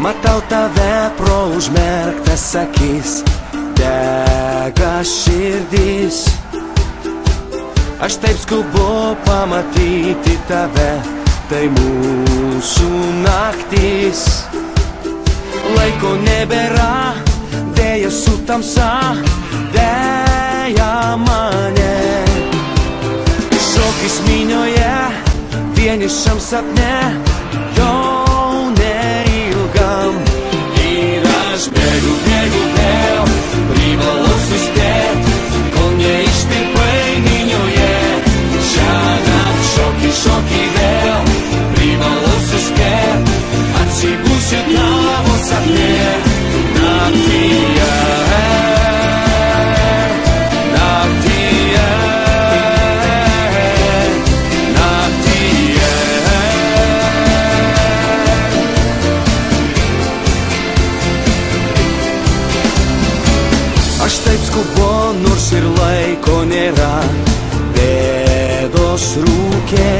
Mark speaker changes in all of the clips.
Speaker 1: Matau tave pro užmerktas akis, dega širdis. Aš taip skubu pamatyti tave, tai mūsų naktis. Laiko nebėra, dėja su tamsa, dėja mane. Šokis minioje, vienišam sapne, jau neilgam. Ir aš bėgu vėl, privalau suspėt, kol neištirpai minioje. Šiąnakt šoki vėl, privalau suspėt, atsibūsiu tavo sapne. Naktyje, naktyje, naktyje. Aš taip skubu, nors ir laiko nėra, bėdos rūkė.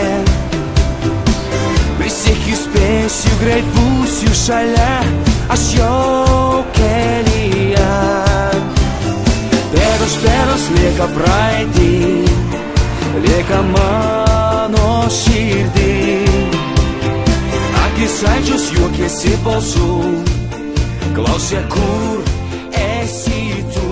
Speaker 1: Prisiekiu, spėsiu, greit būsiu šalia, aš jau kelyje. Pėdos lieka praeitį, lieka mano širdį. Akis aidžios, juokiesi balsų, klausia, kur esi tu.